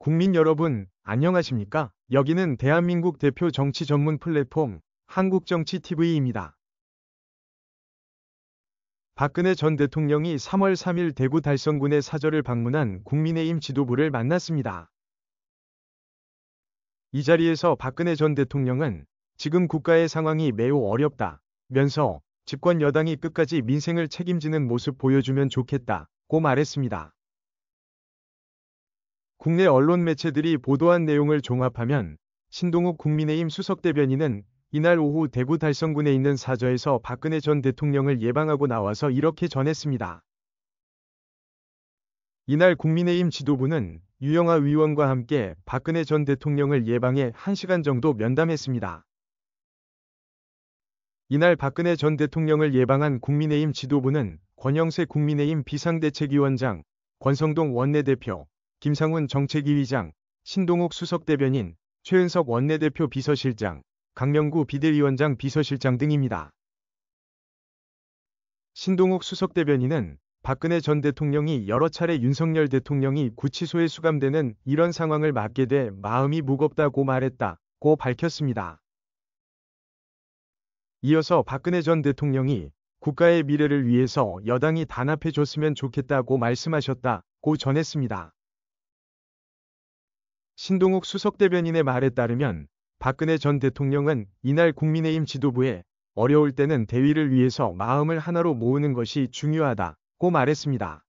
국민 여러분, 안녕하십니까? 여기는 대한민국 대표 정치 전문 플랫폼 한국정치TV입니다. 박근혜 전 대통령이 3월 3일 대구 달성군의 사저를 방문한 국민의힘 지도부를 만났습니다. 이 자리에서 박근혜 전 대통령은 지금 국가의 상황이 매우 어렵다면서 집권 여당이 끝까지 민생을 책임지는 모습 보여주면 좋겠다고 말했습니다. 국내 언론 매체들이 보도한 내용을 종합하면 신동욱 국민의힘 수석대변인은 이날 오후 대구 달성군에 있는 사저에서 박근혜 전 대통령을 예방하고 나와서 이렇게 전했습니다. 이날 국민의힘 지도부는 유영하 의원과 함께 박근혜 전 대통령을 예방해 1시간 정도 면담했습니다. 이날 박근혜 전 대통령을 예방한 국민의힘 지도부는 권영세 국민의힘 비상대책위원장, 권성동 원내대표, 김상훈 정책위의장, 신동욱 수석대변인, 최은석 원내대표 비서실장, 강명구 비대위원장 비서실장 등입니다. 신동욱 수석대변인은 박근혜 전 대통령이 여러 차례 윤석열 대통령이 구치소에 수감되는 이런 상황을 맞게 돼 마음이 무겁다고 말했다고 밝혔습니다. 이어서 박근혜 전 대통령이 국가의 미래를 위해서 여당이 단합해 줬으면 좋겠다고 말씀하셨다고 전했습니다. 신동욱 수석대변인의 말에 따르면 박근혜 전 대통령은 이날 국민의힘 지도부에 어려울 때는 대의를 위해서 마음을 하나로 모으는 것이 중요하다고 말했습니다.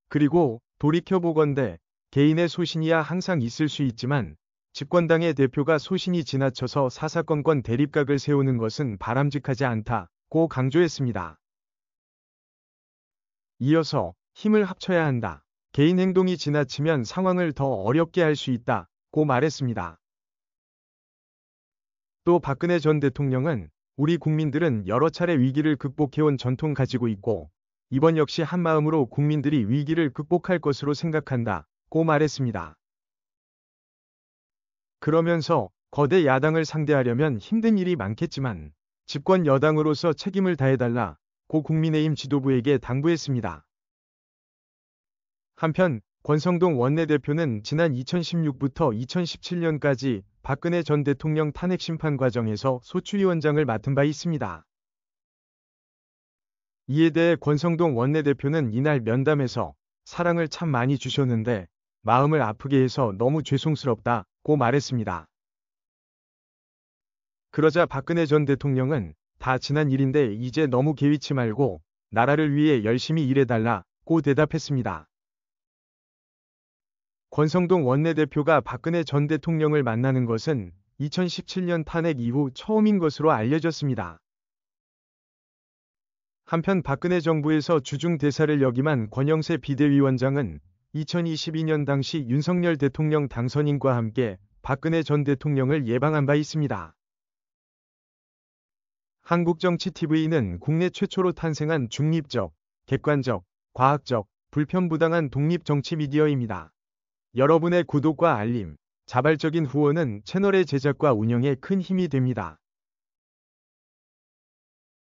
그리고 돌이켜보건대 개인의 소신이야 항상 있을 수 있지만 집권당의 대표가 소신이 지나쳐서 사사건건 대립각을 세우는 것은 바람직하지 않다고 강조했습니다. 이어서 힘을 합쳐야 한다. 개인 행동이 지나치면 상황을 더 어렵게 할 수 있다고 말했습니다. 또 박근혜 전 대통령은 우리 국민들은 여러 차례 위기를 극복해온 전통 가지고 있고 이번 역시 한마음으로 국민들이 위기를 극복할 것으로 생각한다고 말했습니다. 그러면서 거대 야당을 상대하려면 힘든 일이 많겠지만 집권 여당으로서 책임을 다해달라고 국민의힘 지도부에게 당부했습니다. 한편 권성동 원내대표는 지난 2016부터 2017년까지 박근혜 전 대통령 탄핵 심판 과정에서 소추위원장을 맡은 바 있습니다. 이에 대해 권성동 원내대표는 이날 면담에서 사랑을 참 많이 주셨는데 마음을 아프게 해서 너무 죄송스럽다고 말했습니다. 그러자 박근혜 전 대통령은 다 지난 일인데 이제 너무 개의치 말고 나라를 위해 열심히 일해달라고 대답했습니다. 권성동 원내대표가 박근혜 전 대통령을 만나는 것은 2017년 탄핵 이후 처음인 것으로 알려졌습니다. 한편 박근혜 정부에서 주중 대사를 역임한 권영세 비대위원장은 2022년 당시 윤석열 대통령 당선인과 함께 박근혜 전 대통령을 예방한 바 있습니다. 한국정치TV는 국내 최초로 탄생한 중립적, 객관적, 과학적, 불편부당한 독립정치 미디어입니다. 여러분의 구독과 알림, 자발적인 후원은 채널의 제작과 운영에 큰 힘이 됩니다.